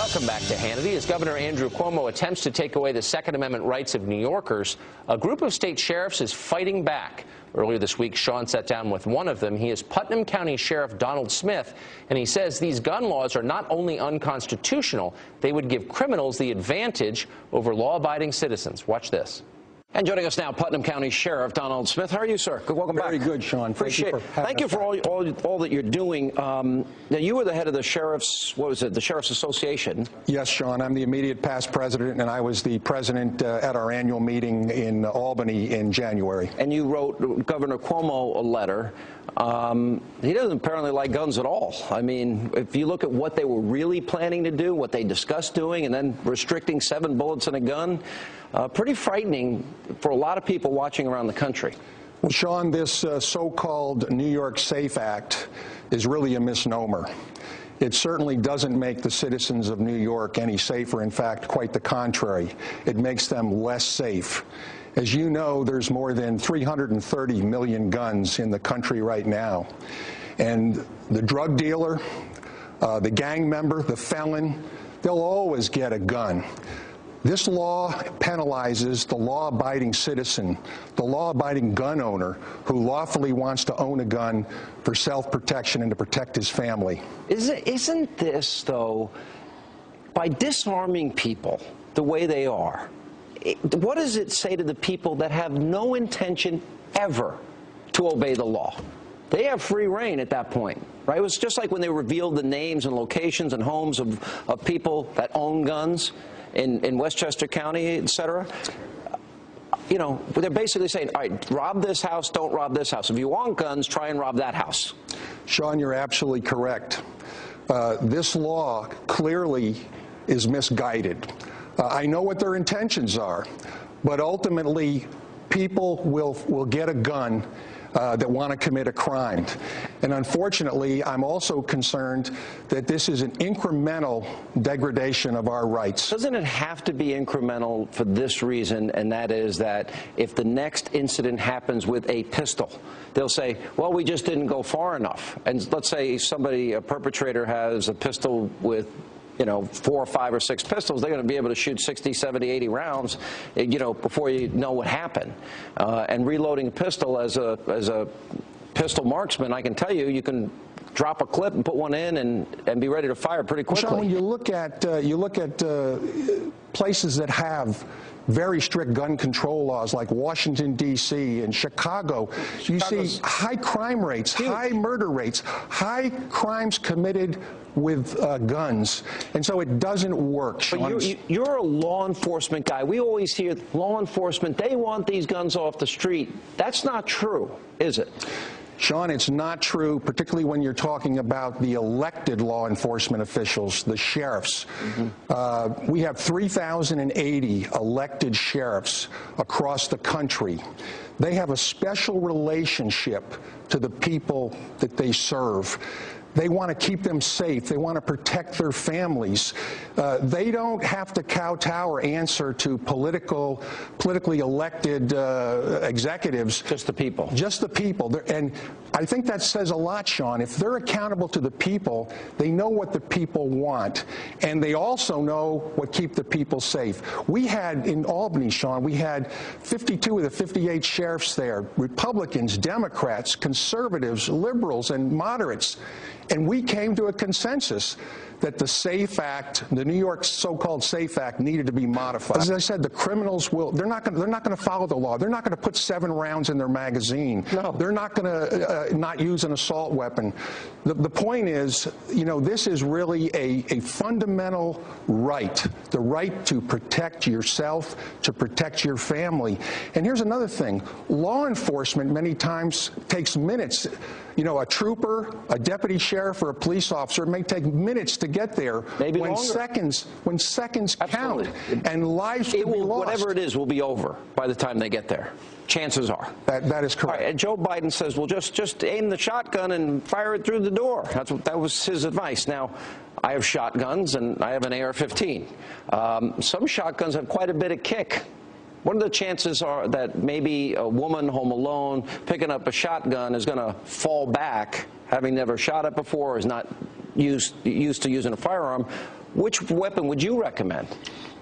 Welcome back to Hannity. As Governor Andrew Cuomo attempts to take away the Second Amendment rights of New Yorkers, a group of state sheriffs is fighting back. Earlier this week, Sean sat down with one of them. He is Putnam County Sheriff Donald Smith, and he says these gun laws are not only unconstitutional, they would give criminals the advantage over law-abiding citizens. Watch this. And joining us now, Putnam County Sheriff Donald Smith. How are you, sir? Welcome back. Very good, Sean. Appreciate it. Thank you for all that you're doing. Now, you were the head of the Sheriff's, what was it, the Sheriff's Association? Yes, Sean. I'm the immediate past president, and I was the president at our annual meeting in Albany in January. And you wrote Governor Cuomo a letter. He doesn't apparently like guns at all. I mean, if you look at what they were really planning to do, what they discussed doing, and then restricting 7 bullets in a gun, pretty frightening for a lot of people watching around the country. Well, Sean, this so-called New York SAFE Act is really a misnomer. It certainly doesn't make the citizens of New York any safer. In fact, quite the contrary. It makes them less safe. As you know, there's more than 330 million guns in the country right now. And the drug dealer, the gang member, the felon, they'll always get a gun. This law penalizes the law-abiding citizen, the law-abiding gun owner who lawfully wants to own a gun for self-protection and to protect his family. Isn't this, though, by disarming people the way they are, what does it say to the people that have no intention ever to obey the law? They have free reign at that point, right? It was just like when they revealed the names and locations and homes of people that own guns in Westchester County, et cetera. You know, they're basically saying, all right, rob this house, don't rob this house. If you want guns, try and rob that house. Sean, you're absolutely correct. This law clearly is misguided. I know what their intentions are, but ultimately people will get a gun that want to commit a crime. And unfortunately, I'm also concerned that this is an incremental degradation of our rights. Doesn't it have to be incremental for this reason, and that is that if the next incident happens with a pistol, they'll say, well, we just didn't go far enough. And let's say somebody, a perpetrator, has a pistol with 4 or 5 or 6 pistols, they're going to be able to shoot 60, 70, 80 rounds, before you know what happened. And reloading a pistol as a pistol marksman, I can tell you, you can drop a clip and put one in and be ready to fire pretty quickly. Sean, when you look at places that have very strict gun control laws like Washington, D.C. and Chicago, you see high crime rates, high murder rates, high crimes committed with guns. And so it doesn't work, Sean. But you're a law enforcement guy. We always hear law enforcement, they want these guns off the street. That's not true, is it? Sean, it's not true, particularly when you're talking about the elected law enforcement officials, the sheriffs. We have 3,080 elected sheriffs across the country. They have a special relationship to the people that they serve. They want to keep them safe. They want to protect their families. They don't have to kowtow or answer to politically elected executives. Just the people. Just the people. And I think that says a lot, Sean. If they're accountable to the people, they know what the people want. And they also know what keeps the people safe. We had in Albany, Sean, we had 52 of the 58 sheriffs there, Republicans, Democrats, conservatives, liberals, and moderates. And we came to a consensus that the SAFE Act, the New York so-called SAFE Act, needed to be modified. As I said, the criminals they're not going to follow the law. They're not going to put 7 rounds in their magazine. No. They're not going to not use an assault weapon. The point is, this is really a fundamental right, the right to protect yourself, to protect your family. And here's another thing. Law enforcement many times takes minutes. A trooper, a deputy sheriff, or a police officer may take minutes to get there. Maybe when longer. when seconds count, and lives can be lost. Whatever it is will be over by the time they get there. Chances are. That is correct. All right, and Joe Biden says, well, just aim the shotgun and fire it through the door. That was his advice. Now, I have shotguns, and I have an AR-15. Some shotguns have quite a bit of kick. What are the chances are that maybe a woman home alone picking up a shotgun is going to fall back, having never shot it before, is not used to using a firearm? Which weapon would you recommend?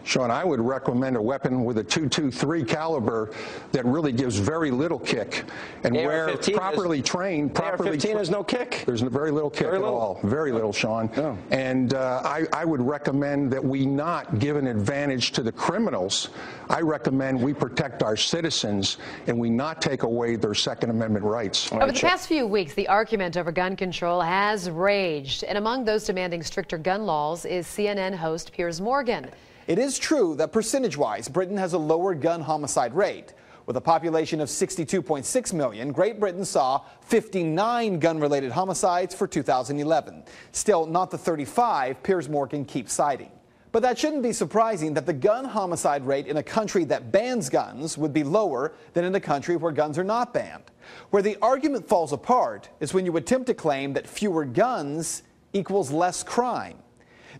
Sean, I would recommend a weapon with a .223 caliber that really gives very little kick, and where properly trained, AR-15 has no kick. There's very little kick at all. Very little, Sean. Oh. And I would recommend that we not give an advantage to the criminals. I recommend we protect our citizens and we not take away their Second Amendment rights. Over the past few weeks, the argument over gun control has raged, and among those demanding stricter gun laws is CNN host Piers Morgan. It is true that percentage-wise, Britain has a lower gun homicide rate. With a population of 62.6 million, Great Britain saw 59 gun-related homicides for 2011. Still not the 35 Piers Morgan keeps citing. But that shouldn't be surprising that the gun homicide rate in a country that bans guns would be lower than in a country where guns are not banned. Where the argument falls apart is when you attempt to claim that fewer guns equals less crime.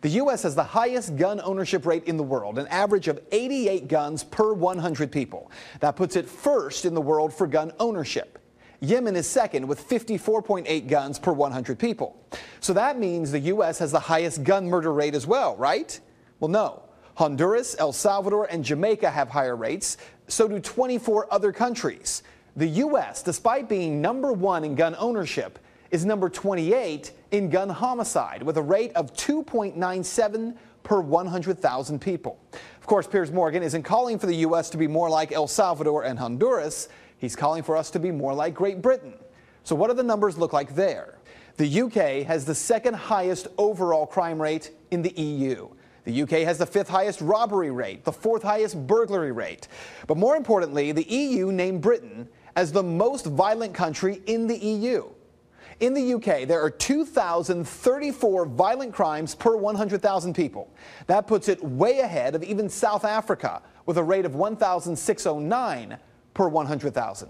The U.S. has the highest gun ownership rate in the world, an average of 88 guns per 100 people. That puts it first in the world for gun ownership. Yemen is second with 54.8 guns per 100 people. So that means the U.S. has the highest gun murder rate as well, right? Well, no. Honduras, El Salvador, and Jamaica have higher rates. So do 24 other countries. The U.S., despite being #1 in gun ownership, is number 28 in gun homicide with a rate of 2.97 per 100,000 people. Of course, Piers Morgan isn't calling for the U.S. to be more like El Salvador and Honduras. He's calling for us to be more like Great Britain. So what do the numbers look like there? The UK has the second highest overall crime rate in the EU. The UK has the 5th highest robbery rate, the 4th highest burglary rate. But more importantly, the EU named Britain as the most violent country in the EU. In the UK, there are 2,034 violent crimes per 100,000 people. That puts it way ahead of even South Africa, with a rate of 1,609 per 100,000.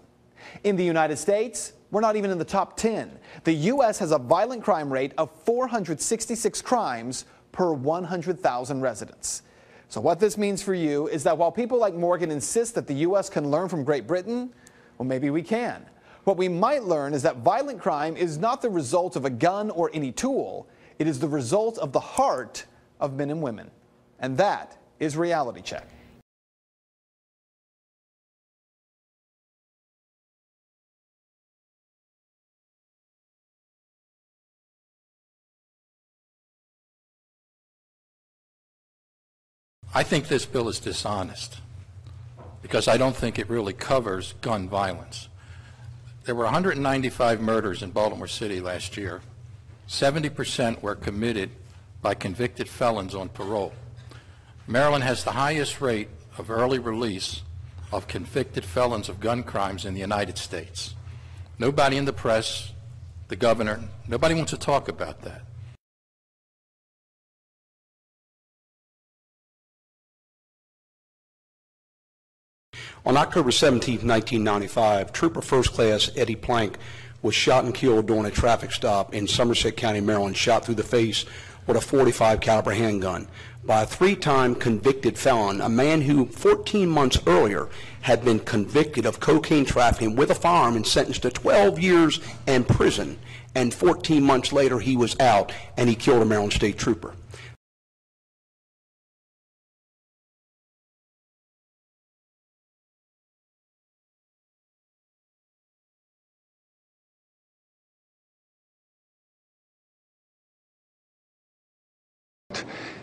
In the United States, we're not even in the top 10. The U.S. has a violent crime rate of 466 crimes per 100,000 residents. So what this means for you is that while people like Morgan insist that the U.S. can learn from Great Britain, well, maybe we can. What we might learn is that violent crime is not the result of a gun or any tool. It is the result of the heart of men and women. And that is Reality Check. I think this bill is dishonest because I don't think it really covers gun violence. There were 195 murders in Baltimore City last year. 70% were committed by convicted felons on parole. Maryland has the highest rate of early release of convicted felons of gun crimes in the United States. Nobody in the press, the governor, nobody wants to talk about that. On October 17, 1995, Trooper First Class Eddie Plank was shot and killed during a traffic stop in Somerset County, Maryland, shot through the face with a .45 caliber handgun by a 3-time convicted felon, a man who 14 months earlier had been convicted of cocaine trafficking with a firearm and sentenced to 12 years in prison. And 14 months later, he was out and he killed a Maryland State Trooper.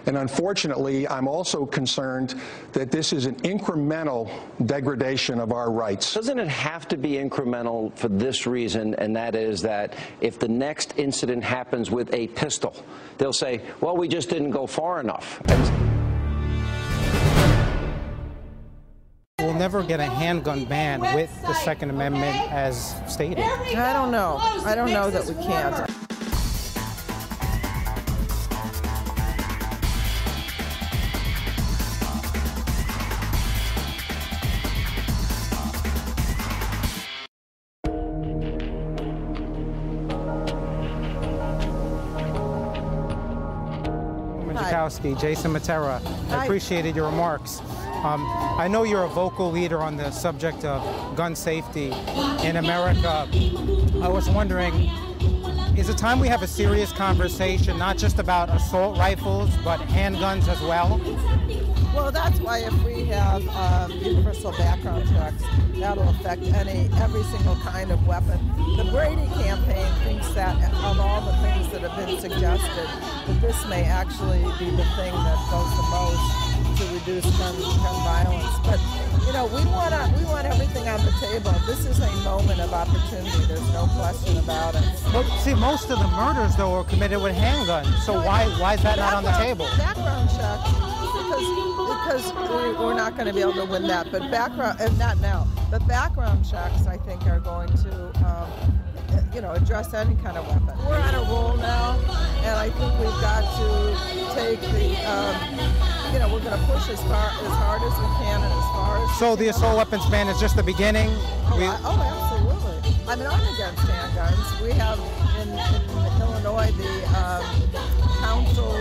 And unfortunately, I'm also concerned that this is an incremental degradation of our rights. Doesn't it have to be incremental for this reason, and that is that if the next incident happens with a pistol, they'll say, well, we just didn't go far enough. We'll never get a handgun ban with the Second Amendment as stated. I don't know. I don't know that we can't. Jason Matera, I appreciated your remarks. I know you're a vocal leader on the subject of gun safety in America. I was wondering, is it time we have a serious conversation, not just about assault rifles, but handguns as well? Well, that's why if we have universal background checks, that'll affect every single kind of weapon. The Brady campaign thinks that of all the things that have been suggested, that this may actually be the thing that goes the most to reduce gun violence. But you know, we want everything on the table. This is a moment of opportunity. There's no question about it. But see, most of the murders though are committed with handguns. So why is that not on the table? Background checks, because we're not going to be able to win that. But not now. But background checks, I think, are going to address any kind of weapon. We're on a roll now, and I think we've got to take we're going to push as hard as we can and as far as. So the assault weapons ban is just the beginning? Absolutely. I mean, I'm against handguns. We have in Illinois the Council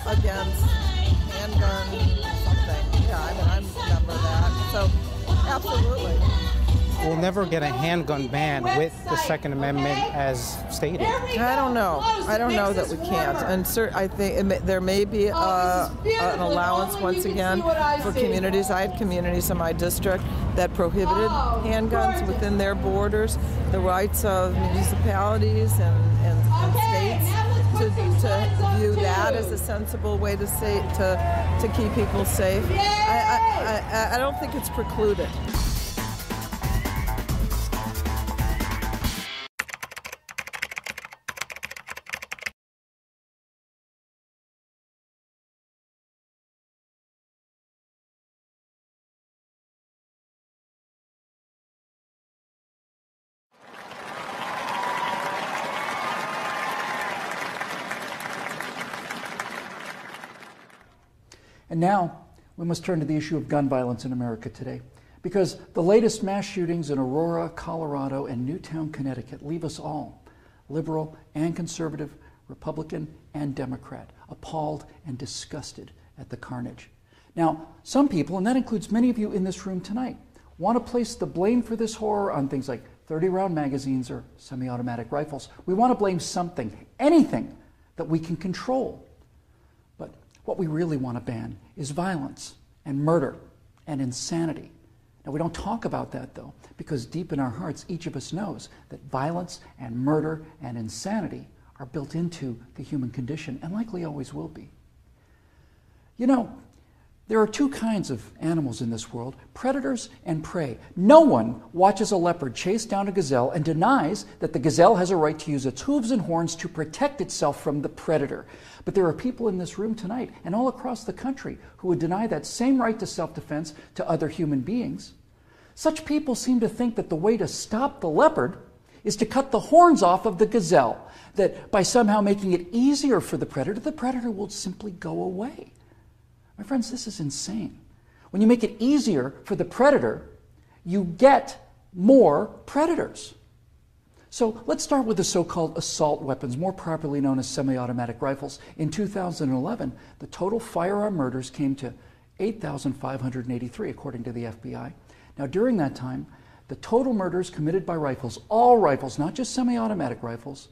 Against Handgun something. Yeah, I mean, I'm a member of that. So, absolutely. We'll never get a handgun ban with the Second Amendment as stated. I don't know. I don't know that we can't. And I think there may be an allowance once again for communities. I had communities in my district that prohibited handguns within their borders. The rights of municipalities and states to view that as a sensible way to keep people safe. I don't think it's precluded. And now, we must turn to the issue of gun violence in America today, because the latest mass shootings in Aurora, Colorado, and Newtown, Connecticut leave us all, liberal and conservative, Republican and Democrat, appalled and disgusted at the carnage. Now, some people, and that includes many of you in this room tonight, want to place the blame for this horror on things like 30-round magazines or semi-automatic rifles. We want to blame something, anything that we can control. But what we really want to ban is violence and murder and insanity. Now, we don't talk about that, though, because deep in our hearts, each of us knows that violence and murder and insanity are built into the human condition and likely always will be. You know, there are two kinds of animals in this world, predators and prey. No one watches a leopard chase down a gazelle and denies that the gazelle has a right to use its hooves and horns to protect itself from the predator. But there are people in this room tonight and all across the country who would deny that same right to self-defense to other human beings. Such people seem to think that the way to stop the leopard is to cut the horns off of the gazelle, that by somehow making it easier for the predator will simply go away. My friends, this is insane. When you make it easier for the predator, you get more predators. So let's start with the so-called assault weapons, more properly known as semi-automatic rifles. In 2011, the total firearm murders came to 8,583, according to the FBI. Now, during that time, the total murders committed by rifles, all rifles, not just semi-automatic rifles,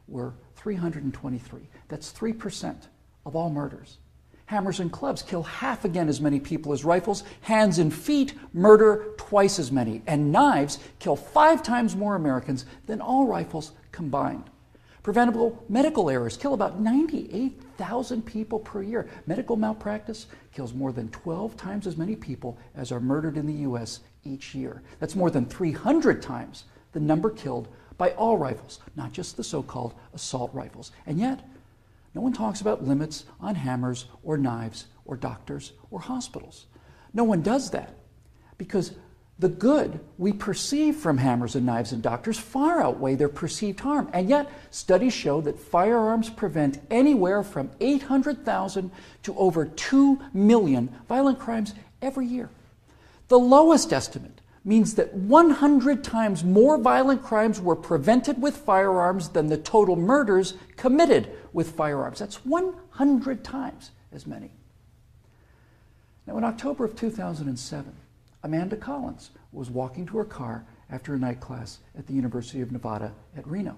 were 323. That's 3% of all murders. Hammers and clubs kill half again as many people as rifles. Hands and feet murder twice as many. And knives kill 5 times more Americans than all rifles combined. Preventable medical errors kill about 98,000 people per year. Medical malpractice kills more than 12 times as many people as are murdered in the U.S. each year. That's more than 300 times the number killed by all rifles, not just the so-called assault rifles. And yet, no one talks about limits on hammers or knives or doctors or hospitals. No one does that because the good we perceive from hammers and knives and doctors far outweigh their perceived harm. And yet, studies show that firearms prevent anywhere from 800,000 to over 2 million violent crimes every year. The lowest estimate means that 100 times more violent crimes were prevented with firearms than the total murders committed with firearms. That's 100 times as many. Now, in October of 2007, Amanda Collins was walking to her car after a night class at the University of Nevada at Reno.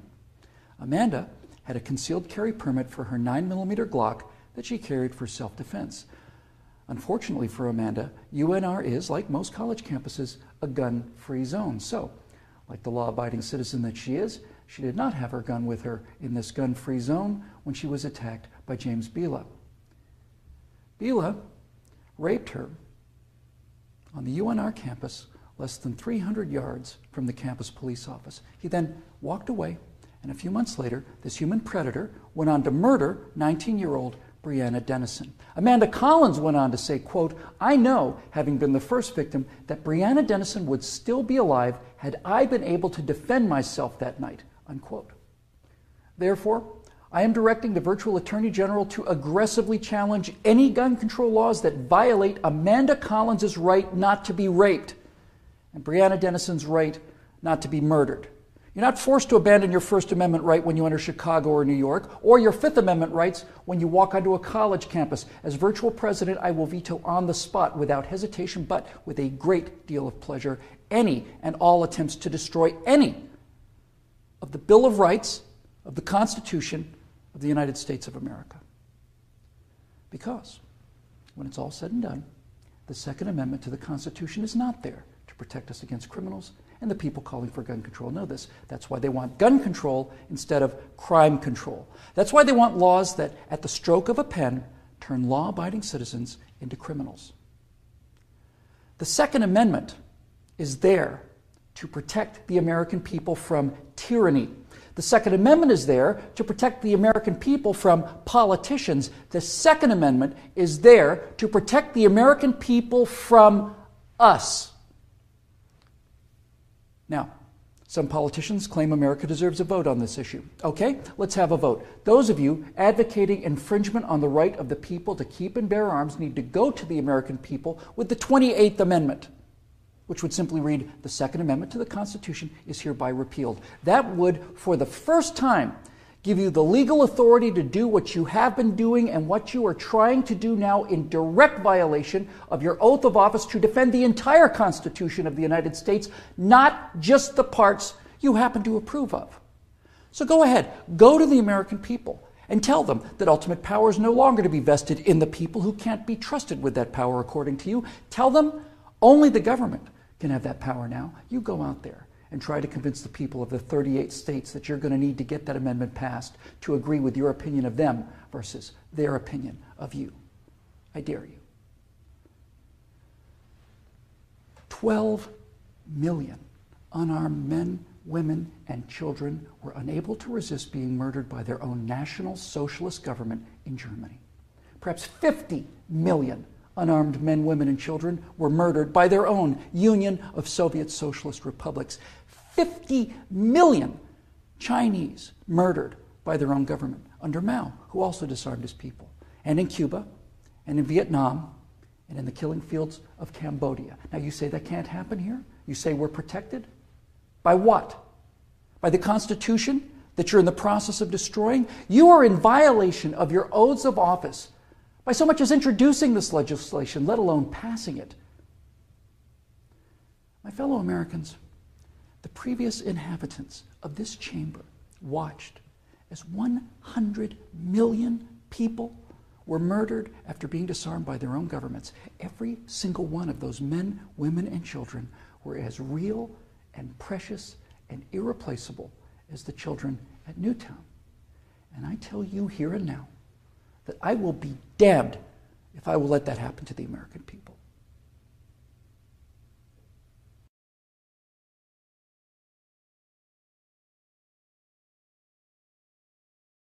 Amanda had a concealed carry permit for her 9mm Glock that she carried for self-defense. Unfortunately for Amanda, UNR is, like most college campuses, a gun-free zone. So, like the law-abiding citizen that she is, she did not have her gun with her in this gun-free zone when she was attacked by James Bila. Bila raped her on the UNR campus less than 300 yards from the campus police office. He then walked away, and a few months later, this human predator went on to murder 19-year-old Breonna Dennison. Amanda Collins went on to say, quote, "I know, having been the first victim, that Breonna Dennison would still be alive had I been able to defend myself that night," unquote. Therefore, I am directing the virtual Attorney General to aggressively challenge any gun control laws that violate Amanda Collins' right not to be raped and Breonna Dennison's right not to be murdered. You're not forced to abandon your First Amendment right when you enter Chicago or New York, or your Fifth Amendment rights when you walk onto a college campus. As virtual president, I will veto on the spot, without hesitation, but with a great deal of pleasure, any and all attempts to destroy any of the Bill of Rights, of the Constitution of the United States of America. Because, when it's all said and done, the Second Amendment to the Constitution is not there to protect us against criminals, and the people calling for gun control know this. That's why they want gun control instead of crime control. That's why they want laws that, at the stroke of a pen, turn law-abiding citizens into criminals. The Second Amendment is there to protect the American people from tyranny. The Second Amendment is there to protect the American people from politicians. The Second Amendment is there to protect the American people from us. Now, some politicians claim America deserves a vote on this issue. Okay, let's have a vote. Those of you advocating infringement on the right of the people to keep and bear arms need to go to the American people with the 28th Amendment, which would simply read, "The Second Amendment to the Constitution is hereby repealed." That would, for the first time, give you the legal authority to do what you have been doing and what you are trying to do now in direct violation of your oath of office to defend the entire Constitution of the United States, not just the parts you happen to approve of. So go ahead, go to the American people and tell them that ultimate power is no longer to be vested in the people who can't be trusted with that power according to you. Tell them only the government can have that power now. You go out there and try to convince the people of the 38 states that you're going to need to get that amendment passed to agree with your opinion of them versus their opinion of you. I dare you. 12 million unarmed men, women, and children were unable to resist being murdered by their own National Socialist government in Germany. Perhaps 50 million unarmed men, women, and children were murdered by their own Union of Soviet Socialist Republics. 50 million Chinese murdered by their own government under Mao, who also disarmed his people, and in Cuba, and in Vietnam, and in the killing fields of Cambodia. Now you say that can't happen here? You say we're protected? By what? By the Constitution that you're in the process of destroying? You are in violation of your oaths of office by so much as introducing this legislation, let alone passing it. My fellow Americans, the previous inhabitants of this chamber watched as 100 million people were murdered after being disarmed by their own governments. Every single one of those men, women, and children were as real and precious and irreplaceable as the children at Newtown. And I tell you here and now that I will be damned if I will let that happen to the American people.